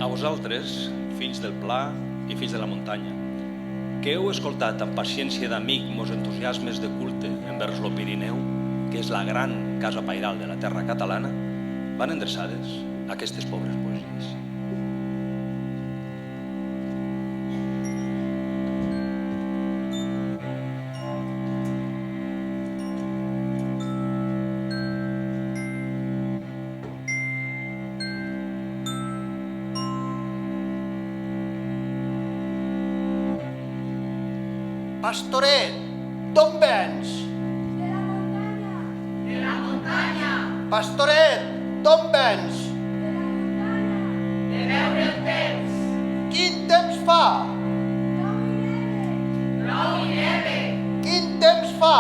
A vosaltres, fills del pla i fills de la muntanya, que heu escoltat amb paciència d'amic mos entusiasmes de culte envers lo Pirineu, que és la gran casa pairal de la terra catalana, van endreçades aquestes pobres poesies. Pastoret, d'on vens? De la muntanya. De la muntanya. Pastoret, d'on vens? De la muntanya. De veure el temps. Quin temps fa? Plou i neve. Plou i neve. Quin temps fa?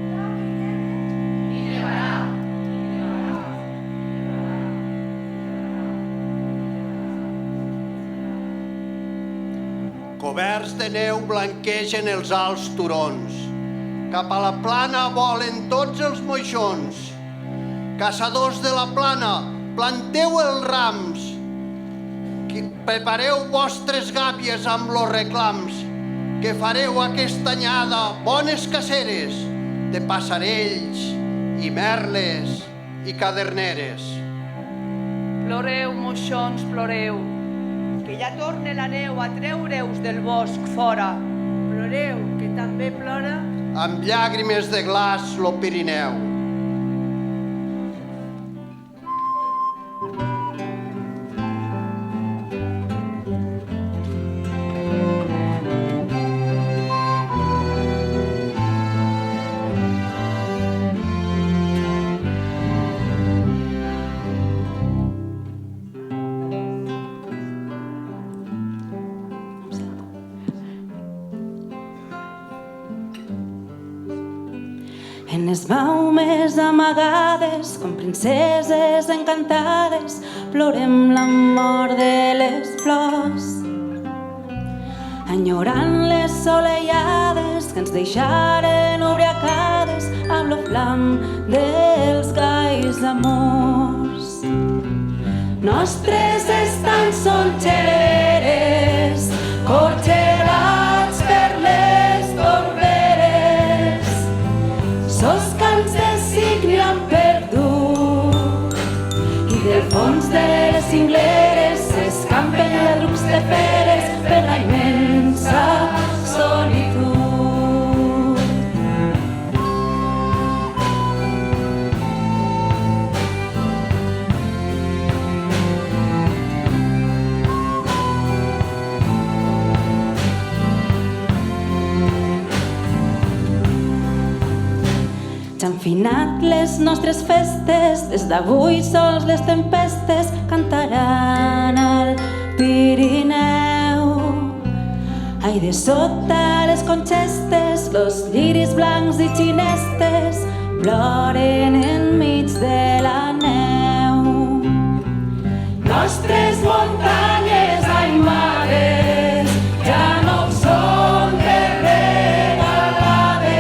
Plou i neve. I nevarà. I nevarà. Coberts de neu blanquegen els alts turons. Cap a la plana volen tots els moixons. Caçadors de la plana, planteu els rams. Prepareu vostres gàbies amb los reclams, que fareu aquesta anyada bones caceres de passarells i merles i caderneres. Ploreu, moixons, ploreu, que ja torne la neu a treure-us del bosc fora. Ploreu, que també plora Amb llàgrimes de glaç lo Pirineu. En les baumes amagades, com princeses encantades, plorem la mort de les flors. Enyorant les solellades que ens deixaren ubriacades amb la flam dels gais amors. Nostres estants són xereres, congelats per les torberes. Sos cants de cigne han perdut finat les nostres festes, des d'avui sols les tempestes cantaran al Pirineu. Ai, de sota les conxestes, los lliris blancs i xinestes ploren enmig de la neu. Nostres muntanyes, ai mares, ja no són de regalades,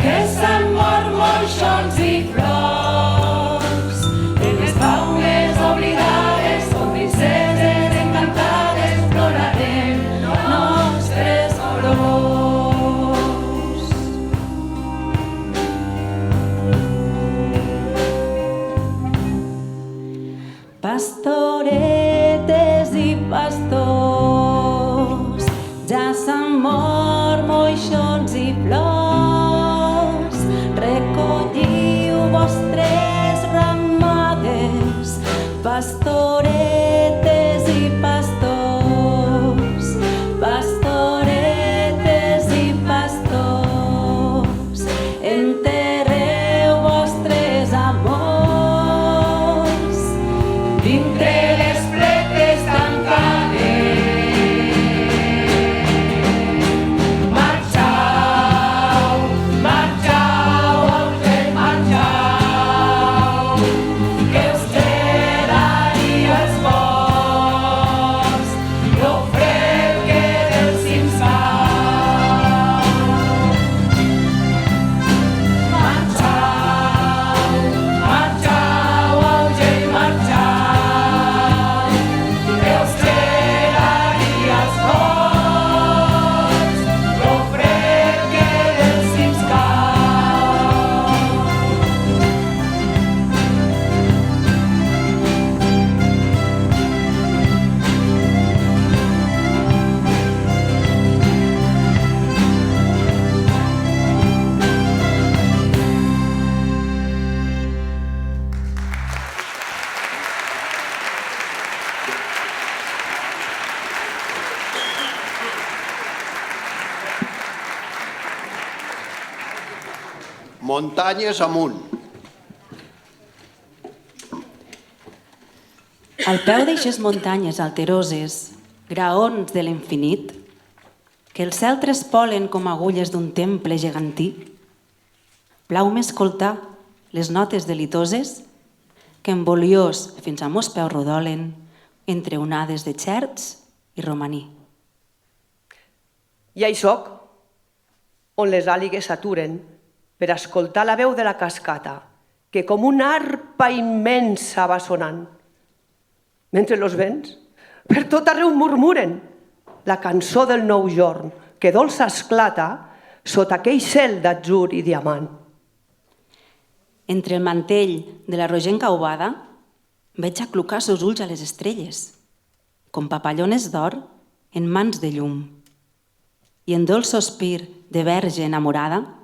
que s'han mort moixons i flors. En les baules oblidades, com princeses encantades, plorarem nostres dolors. Pastoretes i pastors, ja s'han mort moixons i flors. Recolliu vostres ramades, pastoretes i pastors, pastoretes i pastors. Enterreu vostres amors dintre les pletes tancades. Marxau, marxau, auget, marxau, que us quedaria els morts, lo fred que dels cims cau. Marxau, marxau, auget, marxau, que us quedaria els morts, lo fred que dels cims cau. Muntanyes amunt. Al peu d'eixes muntanyes alteroses, graons de l'infinit, que el cel trespolen com agulles d'un temple gegantí, plau-me escoltar les notes delitoses que en voliós fins a mos peus rodolen entre onades de xerts i romaní. I hi soc, on les àligues s'aturen per escoltar la veu de la cascata, que com una arpa immensa va sonant. Mentre los vents per tot arreu murmuren la cançó del nou jorn, que dolça esclata sota aquell cel d'atzur i diamant. Entre el mantell de la rogenca ovada veig aclucar sos ulls a les estrelles, com papallones d'or en mans de llum. I en dolç sospir de verge enamorada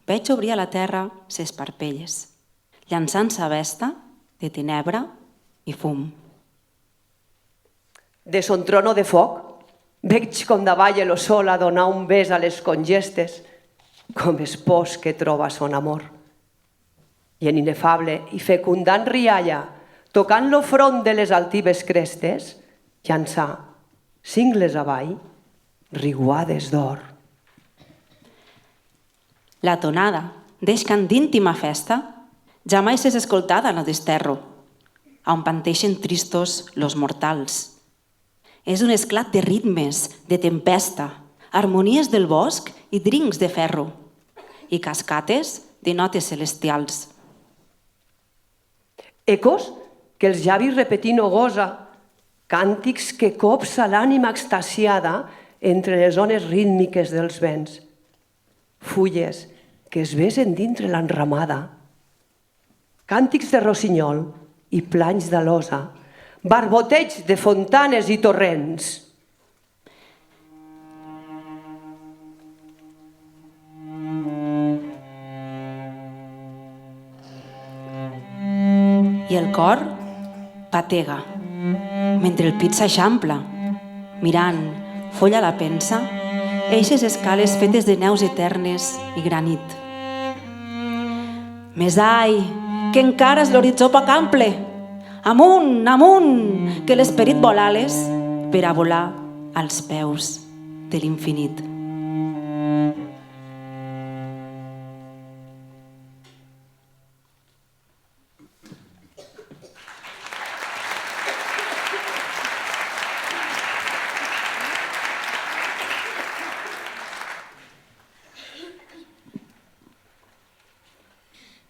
veig obrir a la terra ses parpelles, llançant sa vesta de tenebra i fum. De son trono de foc veig com davalla lo sol a donar un bes a les congestes, com espòs que troba son amor. I en inefable i fecundant rialla, tocant lo front de les altives crestes, llançar, cingles avall, riguades d'or. La tonada d'eix cant d'íntima festa jamais és escoltada en el desterro, on panteixen tristos los mortals. És un esclat de ritmes, de tempesta, harmonies del bosc i drincs de ferro, i cascates de notes celestials. Ecos que els llavis repetint gosa, càntics que copsa l'ànima extasiada entre les ones rítmiques dels vents. Fulles que es besen dintre l'enramada, càntics de rossinyol i planys d'alosa, barboteig de fontanes i torrents. I el cor patega, mentre el pit s'eixampla, mirant, folla la pensa, eixes escales fetes de neus eternes i granit. Més ai, que encara és l'horitzó poc ample. Amunt, amunt, que l'esperit vol ales per a volar als peus de l'infinit.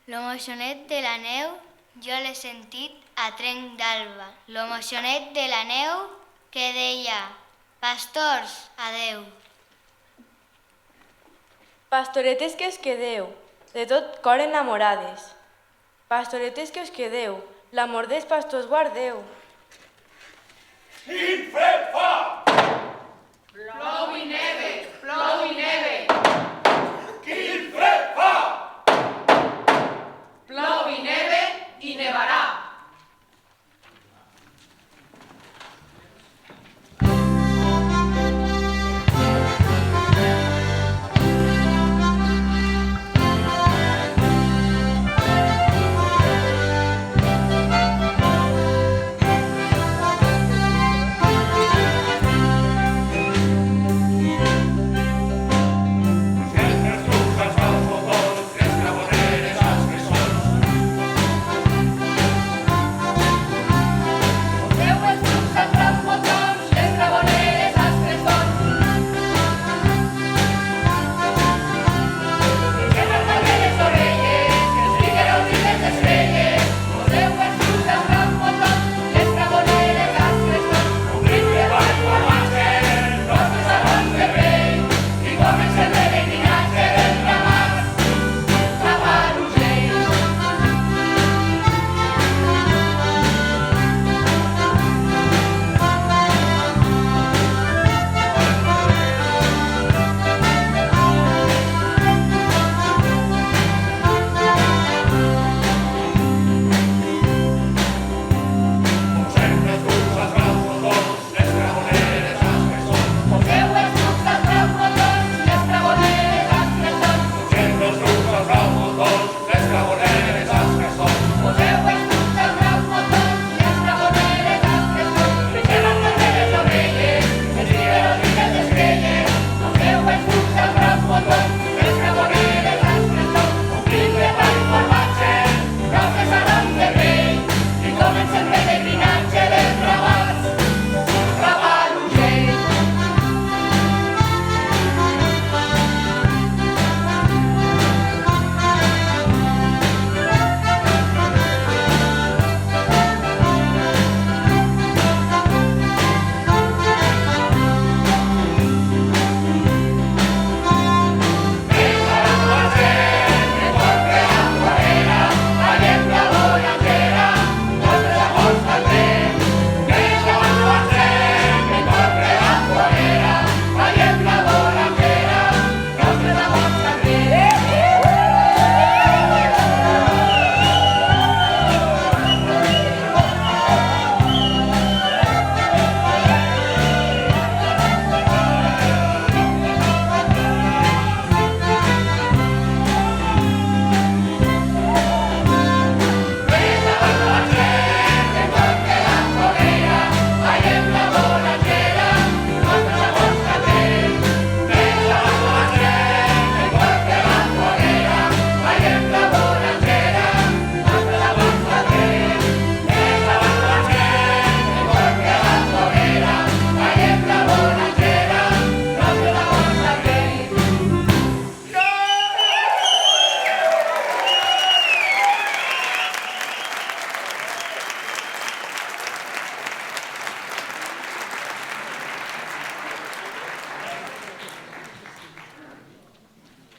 Lo moixonet de la neu, jo l'he sentit a trenc d'alba. Lo moixonet de la neu que deia: pastors, adeu. Pastoretes que us quedeu, de tot cor enamorades. Pastoretes que us quedeu, l'amor dels pastors guardeu. Quin fred fa! Plou i neve, plou i neve. Quin fred fa! Plou i neve i nevarà.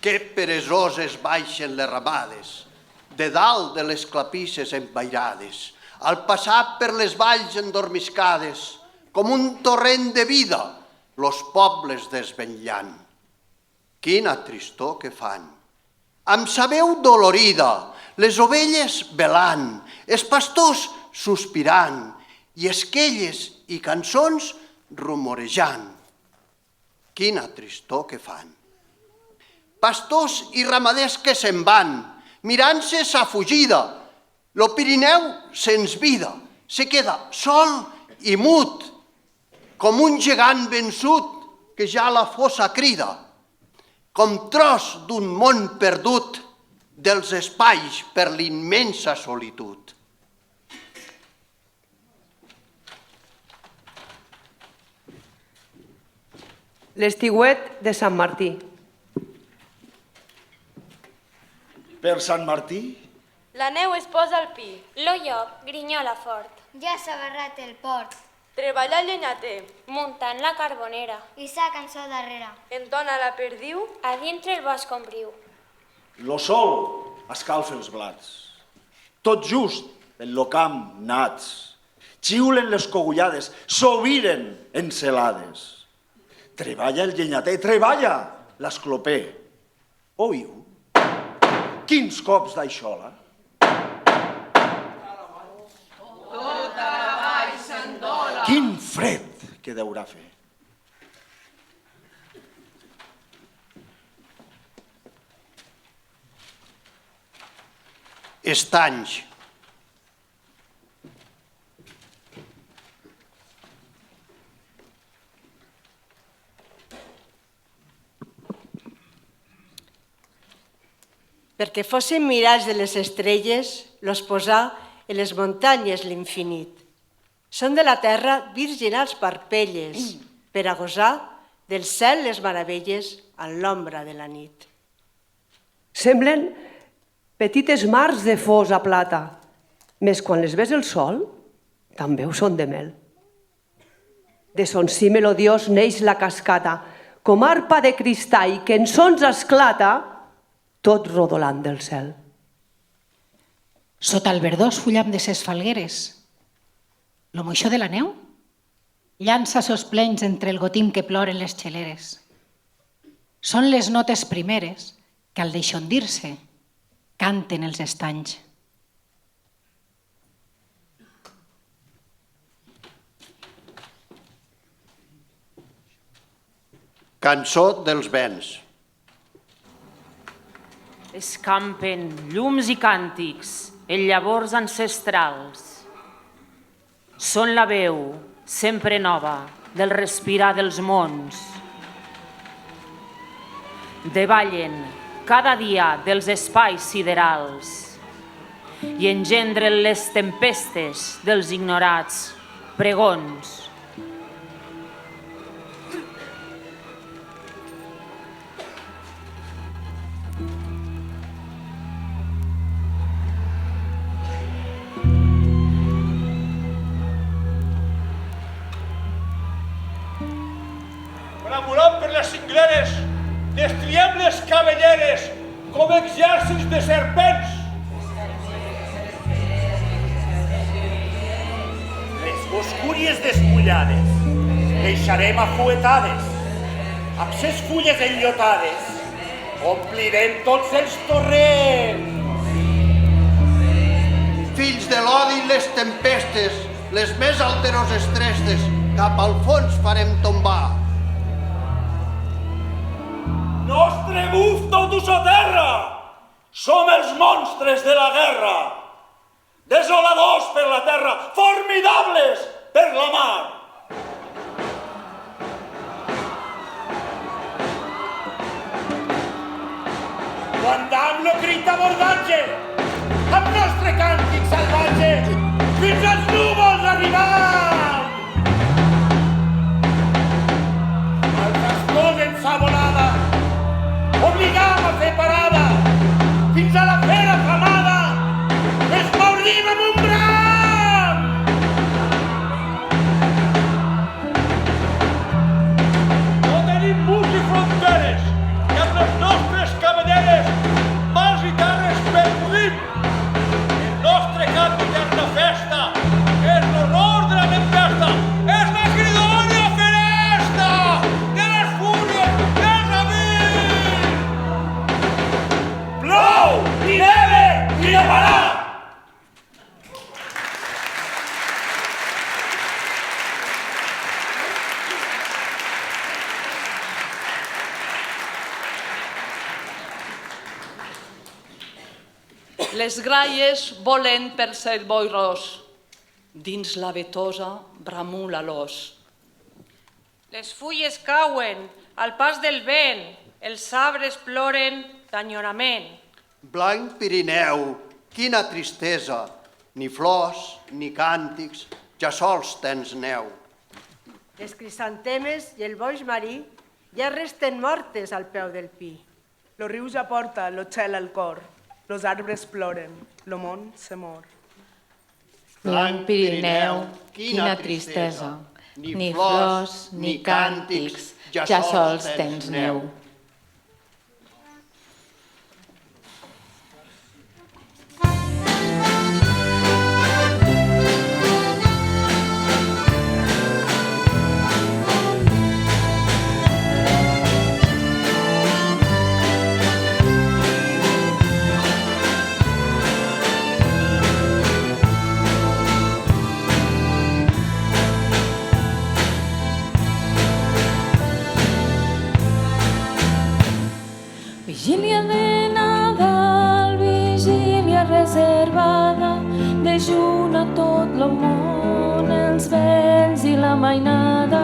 Que perezoses baixen les ramades, de dalt de les clapisses embairades, al passar per les valls endormiscades, com un torrent de vida, los pobles desvetllant. Quina tristor que fan! Amb sa veu dolorida, les ovelles velant, els pastors sospirant i esquelles i cançons rumorejant. Quina tristor que fan! Pastors i ramaders que se'n van, mirant-se sa fugida. Lo Pirineu sens vida, se queda sol i mut, com un gegant vençut que ja la fossa crida, com tros d'un món perdut dels espais per l'immensa solitud. L'estiuet de Sant Martí. Per Sant Martí, La neu es posa al pi. Lo llop grinyola fort, Ja s'ha agarrat el port Treballa el llenyater. muntant la carbonera. i sa cançó darrere. Entona la perdiu. A dintre el bosc ombriu. lo sol escalfa els blats. Tot just en lo camp nats. Xiulen les cogullades, s'oviren encelades. Treballa el llenyater, treballa l'escloper. Oiu? Quins cops d'aixola? Quin fred que deurà fer. Estanys. Perquè fossin mirats de les estrelles, los posà en les muntanyes l'infinit. Són de la terra virginals parpelles, per a gosar del cel les meravelles a l'ombra de la nit. Semblen petites mars de fosa plata, més quan les ves el sol, també ho són de mel. De son si melodiós neix la cascata, com arpa de cristall que en sons esclata, tot rodolant del cel. Sota el verdós fullam de ses falgueres, lo moixó de la neu llança sos plenys entre el gotim que ploren les xeleres. Són les notes primeres que al deixondir-se canten els estanys. Cançó dels vents. Escampen llums i càntics en llavors ancestrals. Són la veu, sempre nova, del respirar dels mons. Davallen cada dia dels espais siderals i engendren les tempestes dels ignorats pregons. Bramulant per les cingleres, destriem les cabelleres com exèrcits de serpents. Les boscúries despullades deixarem afuetades, amb ses fulles enllotades omplirem tots els torrents. Fills de l'odi i les tempestes, les més alteroses trestes, cap al fons farem tombar. Nostre buf tot us a terra! Som els monstres de la guerra! Desoladors per la terra, formidables per la mar! Quan dam lo crit abordatge, amb nostre càntic salvatge, fins als núvols arribam! Al cascós en sa volada, obligam a fer parada, fins a la fera famada, es maurim amb un bram! No tenim murs i fronteres, i amb les nostres cabelleres, mals i terres perdudim. El nostre cap d'eterna festa és l'horror de la tempesta, és la cridònia feresta de les fúries dels amics! Plou i neve i nevarà! les gralles volen per ser boirós, dins la vetosa bramula l'os. Les fulles cauen al pas del vent, els arbres ploren d'enyorament. Blanc Pirineu, quina tristesa, ni flors ni càntics, ja sols tens neu. Les crisantemes i el boix marí ja resten mortes al peu del pi. Lo riu ja porta lo gel al cor, los arbres ploren, lo món se mor. Blanc Pirineu, quina tristesa, ni flors ni càntics, ja sols tens neu. Vigília de Nadal, vigília reservada, dejuna tot lo món, els vents i la mainada.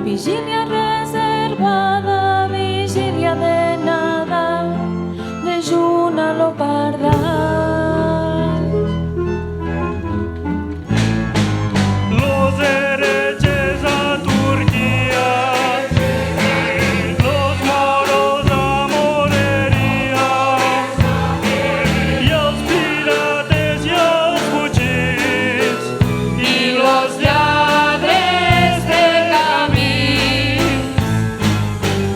Vigília reservada, vigília de Nadal, dejuna lo pardal. Los herejes a Turquía, los moros a Moreria, i els pirates i els fugits, i los lladres de camí.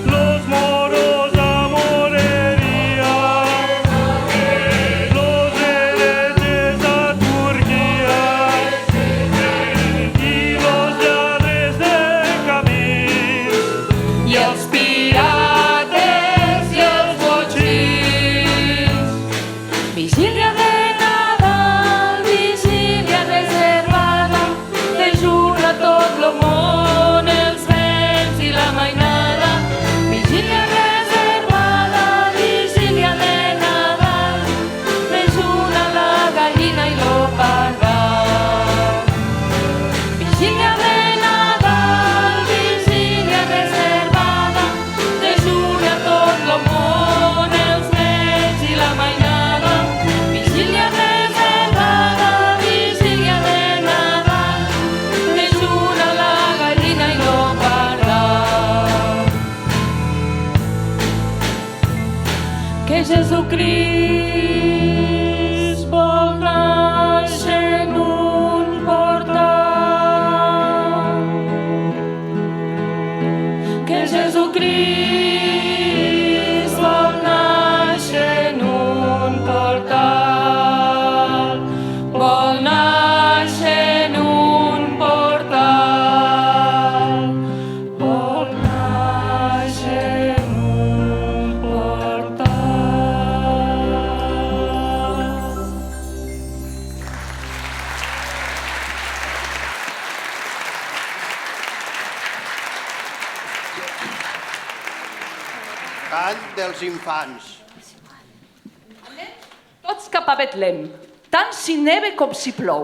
Los moros a Moreria, los herejes a Turquía, i los lladres de camins, i els pirates i els botxins. Vigília de Nadal, vigília reservada, dejuna tot lo món, els vents i la mainada. Vigília reservada, vigília de Nadal, dejuna la gallina i lo pardal. Vigília de Nadal, vigília reservada, dejuna tot lo món, els vents i la mainada. Vigília reservada, vigília de Nadal, dejuna la gallina i lo pardal. Que Jesucrist vol nàixer en un portal. Que Jesucrist vol nàixer en un portal. Vol nàixer en un portal. Vol nàixer en un portal. Cant dels infants. Tots cap a Betlem, tant si neve com si plou,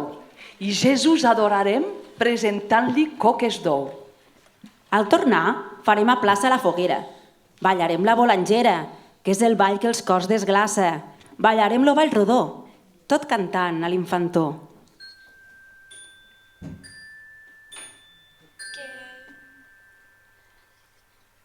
i Jesús adorarem presentant-li coques d'ou. Al tornar, farem a plaça la foguera. Ballarem la bolangera, que és el ball que els cors desglaça. Ballarem lo ball rodó, tot cantant a l'infantó.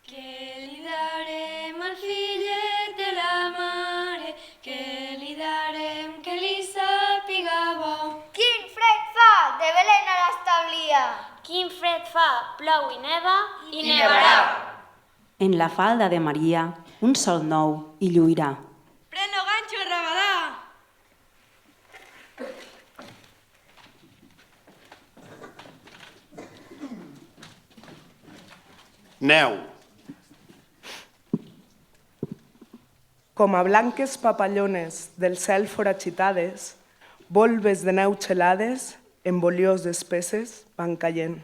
Que li darem al fillet de la mare, que li darem que li sàpiga bo. Quin fred fa de Belén a l'establia! Quin fred fa, plou i neva I nevarà. En la falda de Maria, un sol nou hi lluirà. Pren lo ganxo, Rabadà! Neu. Com a blanques papallones del cel foragitades, volves de neu gelades, en boliós espesses, van caient.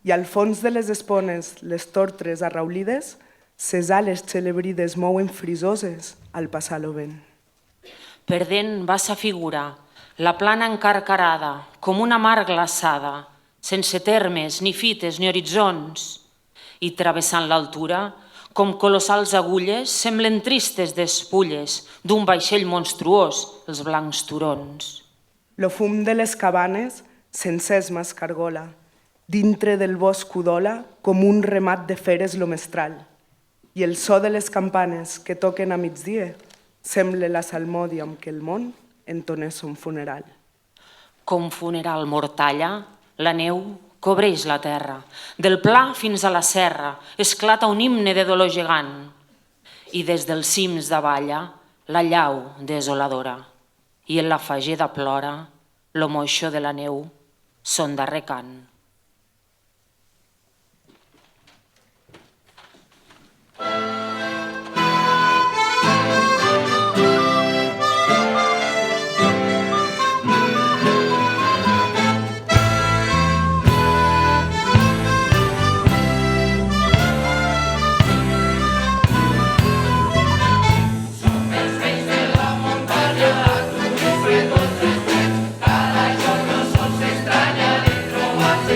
I al fons de les espones, les tortres arraulides, ses ales xelebrides mouen frisoses al passar lo vent. Perdent va sa figura, la plana encarcarada, com una mar glaçada, sense termes, ni fites, ni horitzons, i travessant l'altura, com colossals agulles, semblen tristes despulles d'un vaixell monstruós, els blancs turons. Lo fum de les cabanes sencers m'escargola, dintre del bosc udola com un remat de feres lo mestral, i el so de les campanes que toquen a migdia sembla la salmòdia amb què el món entonés un funeral. Com funeral mortalla, la neu cobreix la terra. Del pla fins a la serra esclata un himne de dolor gegant. I des dels cims davalla la llau desoladora. I en la fageda plora lo moixó de la neu son darrer cant. Cada giorno sol s'estranya di trovarsi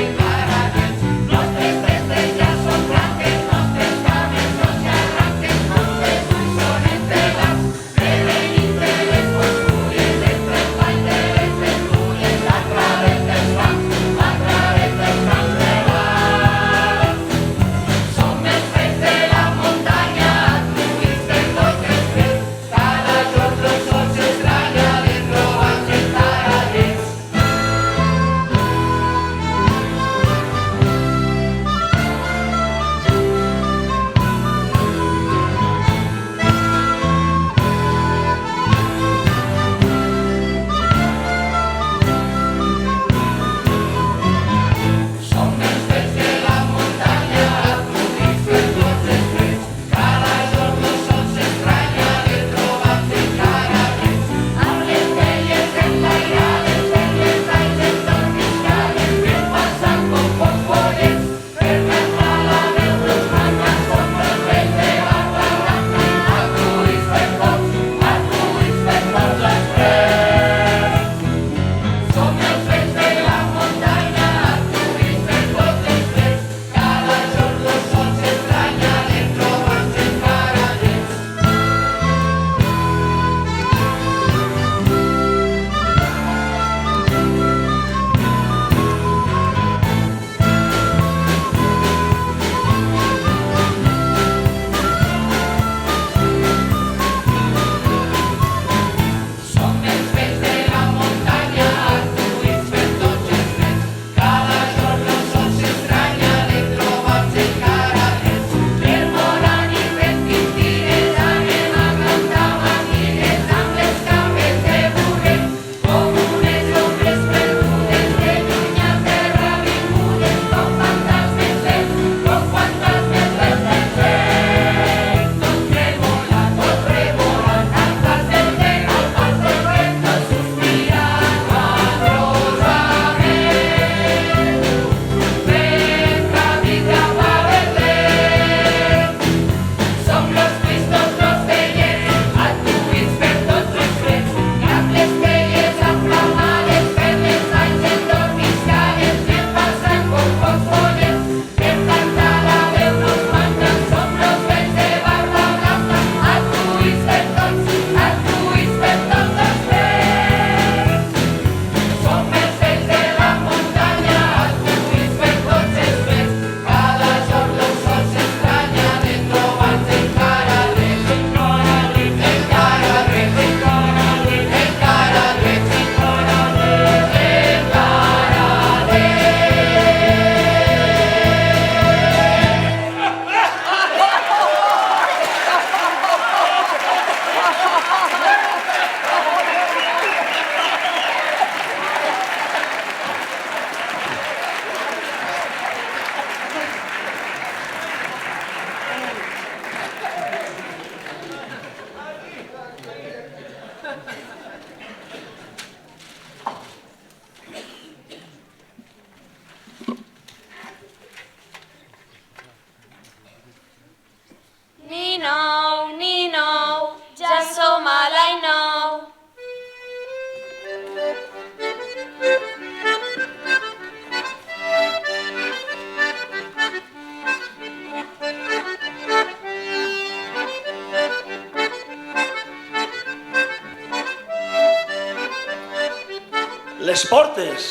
Les portes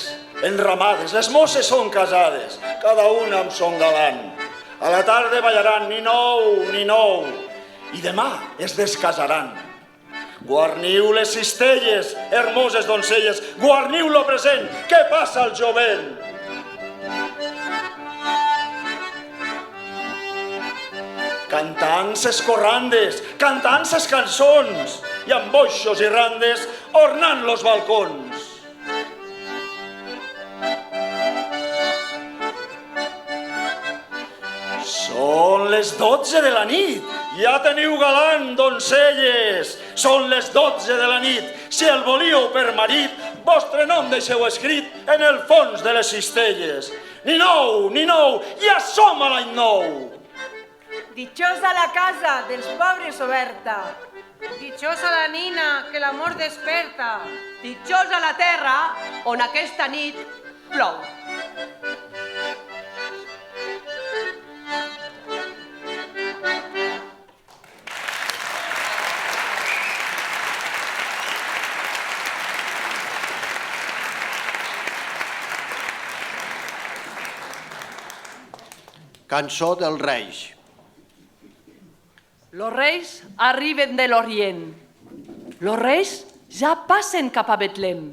enramades, les mosses són casades, cada una amb son galant. A la tarda ballaran ni nou, i demà es descasaran. Guarniu les cistelles, hermoses doncelles, guarniu lo present, què passa al jovent? Cantant ses corrandes, cantant ses cançons, i amb boixos i randes ornant los balcons. Són les 12 de la nit, ja teniu galant, doncelles. Són les 12 de la nit, si el volíeu per marit, vostre nom deixeu escrit en el fons de les cistelles. Ni nou, ja som a l'any nou. Dichosa la casa dels pobres oberta. Dichosa la nina que l'amor desperta. Dichosa la terra on aquesta nit plou. Cançó dels Reis. Los reis arriben de l'Orient. Los reis ja passen cap a Betlem.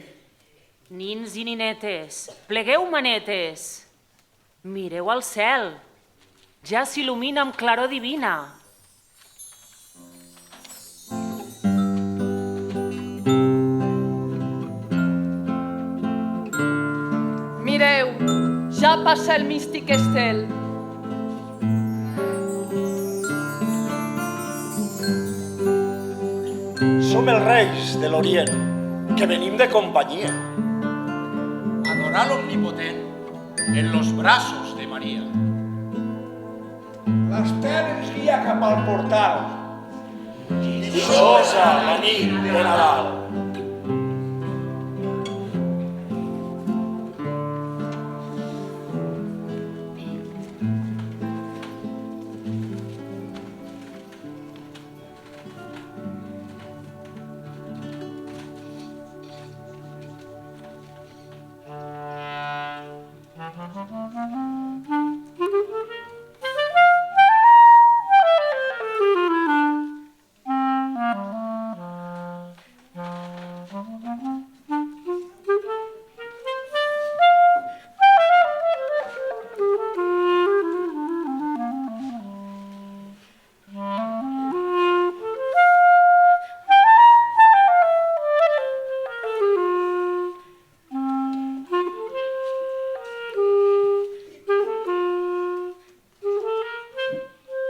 Nins i ninetes, plegueu manetes. Mireu al cel, ja s'il·lumina amb claror divina. Mireu, ja passa el místic estel. Som els reis de l'Orient, que venim de companyia. Adorar l'Omnipotent en los brazos de Maria. L'estel ens guia cap al portal. Dichosa la nit de Nadal.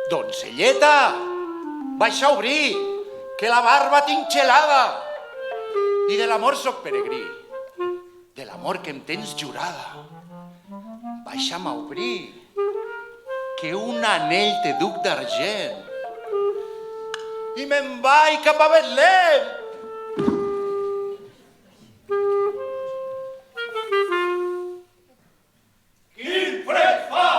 Doncelleta, baixa a obrir, que la barba tinc gelada. I de l'amor soc peregrí, de l'amor que em tens jurada. Baixa'm a obrir, que un anell te duc d'argent. I me'n vaig cap a Betlem. Quin fred fa!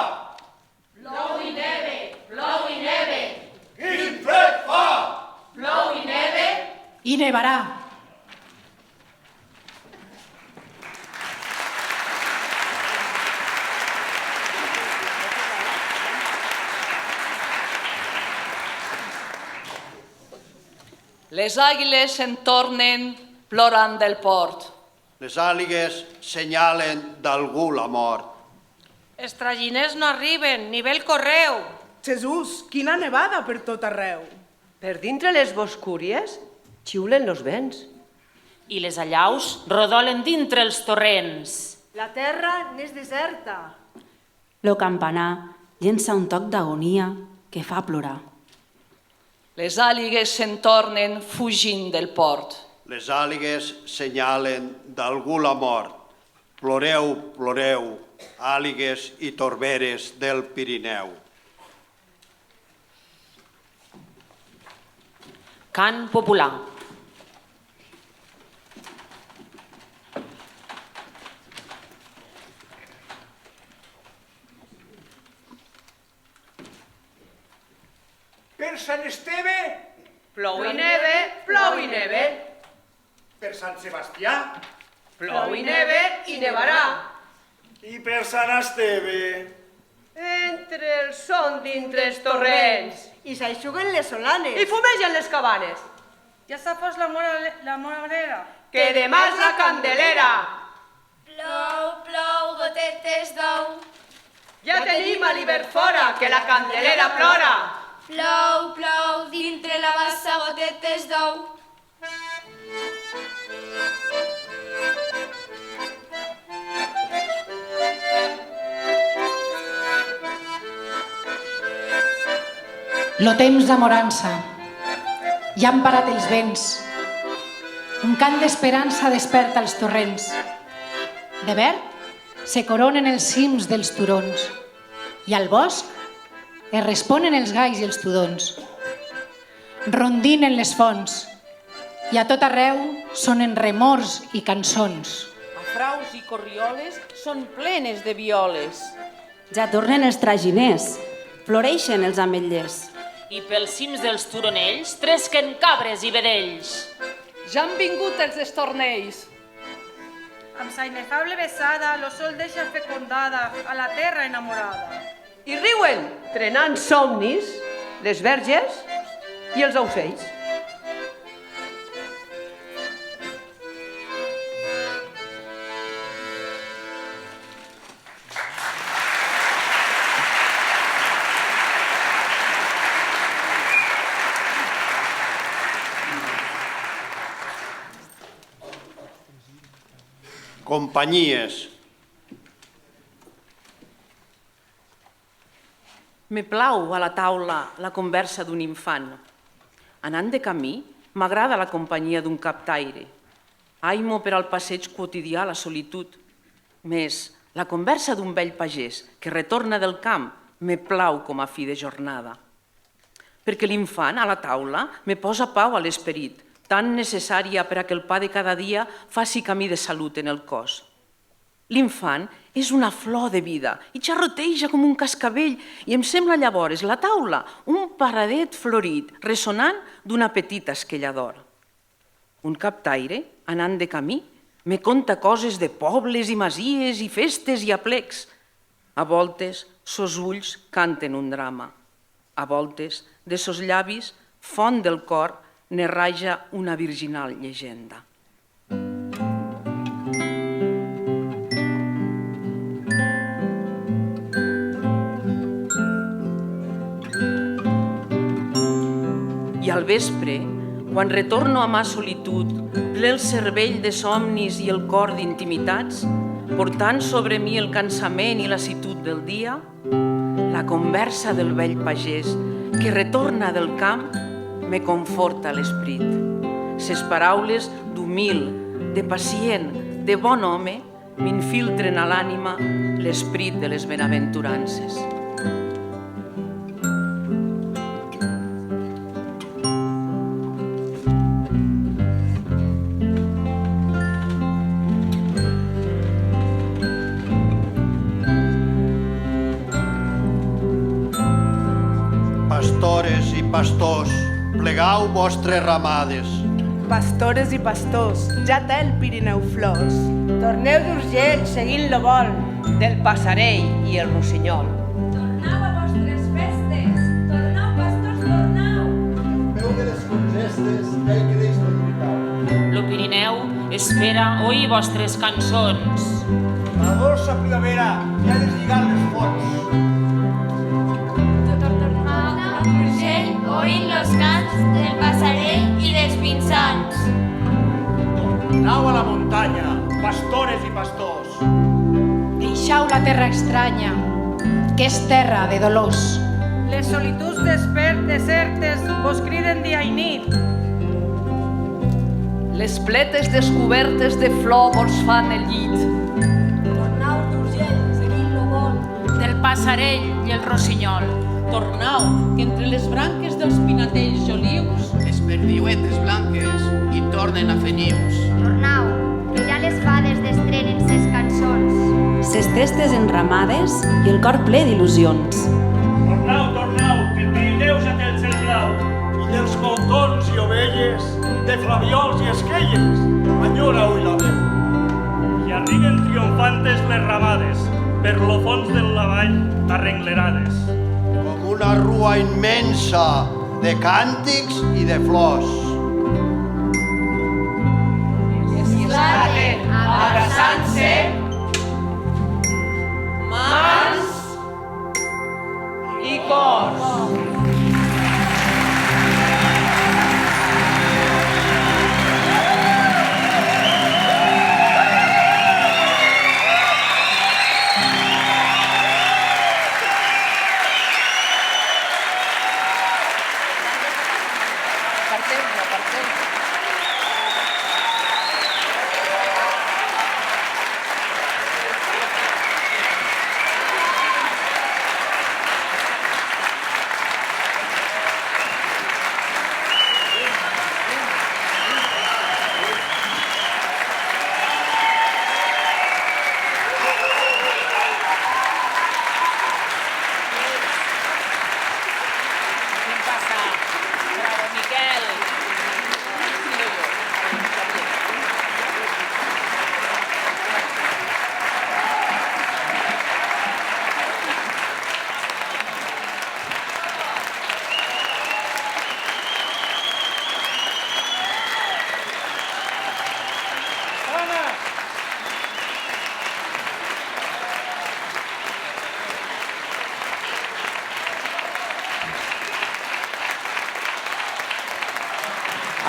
Plou i neve, plou i neve. Quin fred fa! Plou i neve. I nevarà. Les àguiles se'n tornen plorant del port. Les àligues senyalen d'algú la mort. Els traginers no arriben, ni ve el correu. Jesús, quina nevada per tot arreu. Per dintre les boscúries xiulen los vents. I les allaus rodolen dintre els torrents. La terra n'és deserta. Lo campanar llença un toc d'agonia que fa plorar. Les àligues se'n tornen fugint del port. Les àligues senyalen d'algú la mort. Ploreu, ploreu, àligues i torberes del Pirineu. Cant popular. Per Sant Esteve, Plou i neve, plou i neve. per Sant Sebastià, Plou i neve i nevarà. I per Sant Esteve? Entre el son dintre els torrents. I s'aixuguen les solanes. I fumegen les cabanes. Ja s'ha fos la morera. Que demà és la Candelera. Plou, plou, gotetes d'ou. Ja tenim a l'hivern fora, que la Candelera plora. Plou, plou, dintre la bassa gotetes d'ou. Lo temps d'amorança. Ja han parat els vents. Un cant d'esperança desperta els torrents. De verd se coronen els cims dels turons i al bosc es responen els galls i els tudons. Rondinen les fonts i a tot arreu sonen remors i cançons. Afraus i corrioles són plenes de violes. Ja tornen els traginers, floreixen els ametllers. I pels cims dels turonells tresquen cabres i vedells. Ja han vingut els estornells. Amb sa inefable besada, lo sol deixa fecundada a la terra enamorada. I riuen, trenant somnis, les verges i els aucells. Companyies. Me plau a la taula la conversa d'un infant. Anant de camí, m'agrada la companyia d'un captaire. Aimo per al passeig quotidià la solitud. Més, la conversa d'un vell pagès que retorna del camp me plau com a fi de jornada. Perquè l'infant a la taula me posa pau a l'esperit, tan necessària per a que el pa de cada dia faci camí de salut en el cos. L'infant és una flor de vida i xarroteja com un cascavell i em sembla llavors la taula un paradet florit ressonant d'una petita esquella d'or. Un captaire, anant de camí, me conta coses de pobles i masies i festes i aplecs. A voltes, sos ulls canten un drama. A voltes, de sos llavis, font del cor, ne raja una virginal llegenda. I al vespre, quan retorno a ma solitud, ple el cervell de somnis i el cor d'intimitats, portant sobre mi el cansament i lassitud del dia, la conversa del vell pagès que retorna del camp me conforta l'esperit. Ses paraules d'humil, de pacient, de bon home, m'infiltren a l'ànima l'esperit de les benaventurances. Pastores i pastors, plegau vostres ramades. Pastores i pastors, ja té el Pirineu flors. Torneu d'Urgell seguint lo vol del Passarell i el Rossinyol. Tornau a vostres festes, tornau, pastors, tornau. El peu de les congestes ja hi creix la lluita. Lo Pirineu espera oir vostres cançons. La dolça primavera ja ha deslligat les fonts. Oint los cants del Passarell i dels Pinsans. Tornau a la muntanya, pastores i pastors. Deixau la terra estranya, que és terra de dolors. Les solituds desertes vos criden dia i nit. Les pletes descobertes de flor vos fan el llit. Tornau d'Urgell, seguint lo vol del Passarell i el Rossinyol. Tornau, que entre les branques dels pinatells olius les perdiuetes blanques i tornen a fer nius. Tornau, que ja les fades destrenen ses cançons. Ses testes enramades i el cor ple d'il·lusions. Tornau, tornau, que el Pirineu ja té el cel blau. I dels moltons i ovelles, de flaviols i esquelles, enyora-ho i la veu. arriben triomfantes les ramades, per lo fons de la vall arrenglerades. Com una rua immensa de càntics i de flors. Esclaten abraçant-se mans i cors.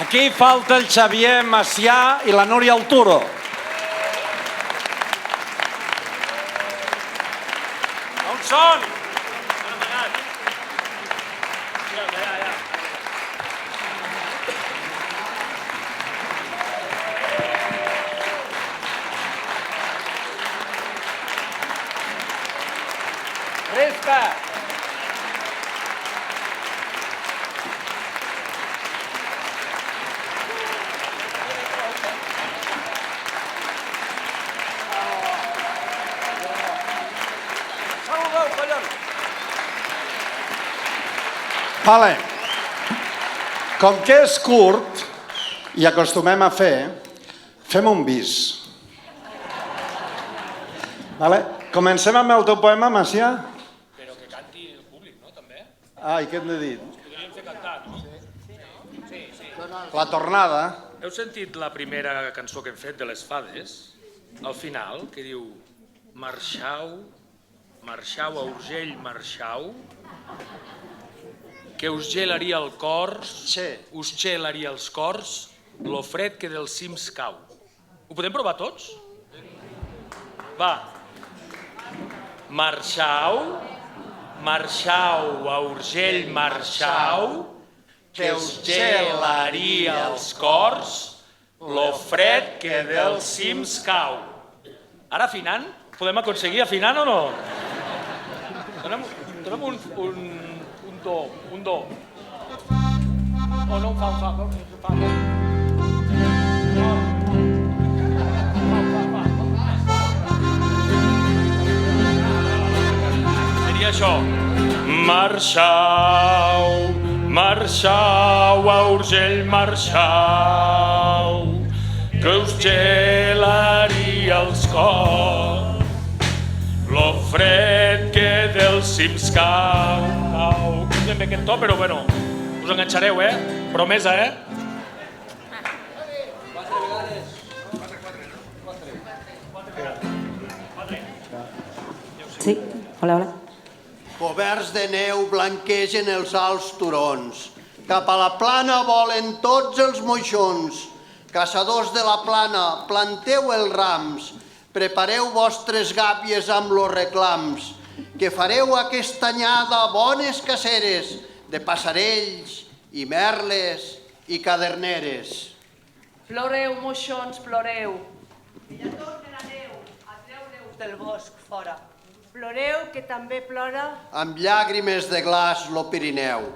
Aquí falta el Xavier Macià i la Núria Alturo. On són? Resta! Vale. Com que és curt i acostumem a fer, fem un bis. Vale. Comencem amb el teu poema, Macià? Però que canti el públic, no, també? Ai, què hem de dir? Podríem fer cantar, no? Sí. La tornada. Heu sentit la primera cançó que hem fet de les fades? Al final, que diu marxau, marxau a Urgell, marxau, que us gelaria el cor, us gelaria els cors, lo fred que dels cims cau. Ho podem provar tots? Va. Marxau, marxau a Urgell, marxau, que us gelaria els cors, lo fred que dels cims cau. Ara afinant? Podem aconseguir afinant o no? Donem un do, un do. O no, fa. Seria això. Marxau, marxau a Urgell, marxau, que us gelaria els cors, lo fred que dels cims cau. No sé ben aquest to, però bueno, us enganxareu, Promesa, Sí, hola. Coberts de neu blanquegen els alts turons. Cap a la plana volen tots els moixons. Caçadors de la plana, planteu els rams. Prepareu vostres gàbies amb los reclams, que fareu aquesta anyada bones caceres de passarells i merles i caderneres. Ploreu, moixons, ploreu, que ja torna la neu a treure-us del bosc fora. Ploreu, que també plora amb llàgrimes de glaç lo Pirineu.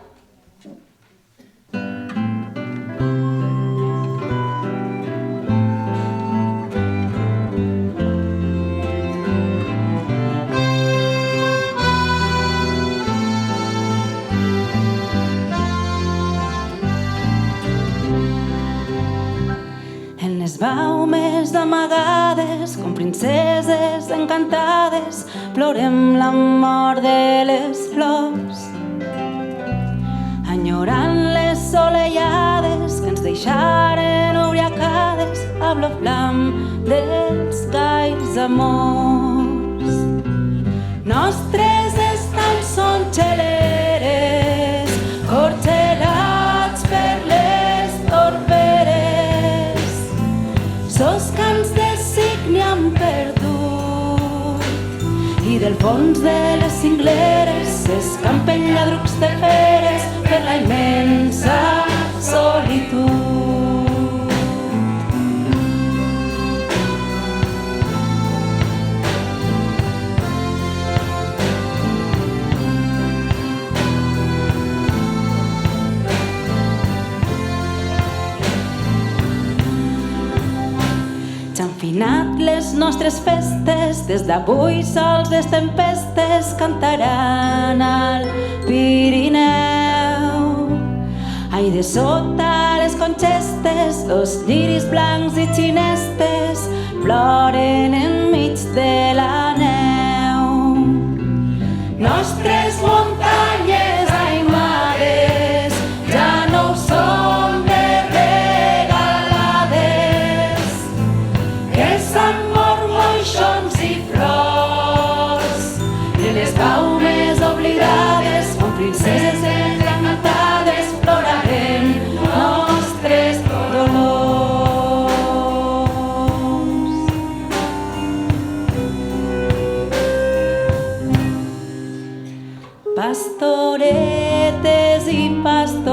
En les baumes d'amagades gelades, com princeses encantades, plorem la mort de les flors. Enyorant les solellades que ens deixaren ubriacades a blo-flam dels galls amors. Nostres estams són xeleres, corxelats per les torberes. Sos cants de cigne han perdut i del fons de les cingleres s'escampen lladrucs de feres per la immensa solitud. S'han finat les nostres festes, des d'avui sols les tempestes cantaran al Pirineu. Ai, de sota les conxestes, els lliris blancs i xinestes ploren enmig de la neu. Nostres muntanyes aimades ja no ho són de regalades, que s'han mort moixons i flors de les baumes oblidades, com princeses encantades plorarem nostres dolors. Pastoretes i pastors,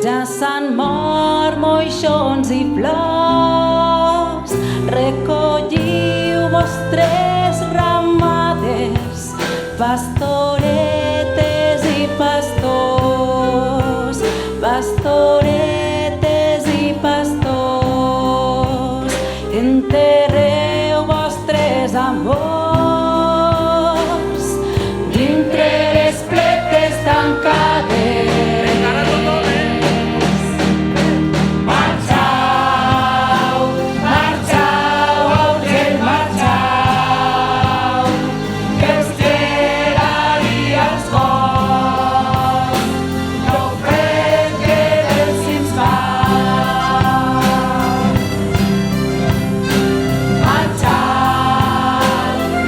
ja s'han mort moixons i flors. Recolliu vostres ramades, pastoretes i pastors, pastoretes i pastors. Enterreu vostres amors dintre les pletes tancades. Marxau, marxau, augent, marxau, que us gelaria els cors, l'ofret que dels cims cau. Marxau,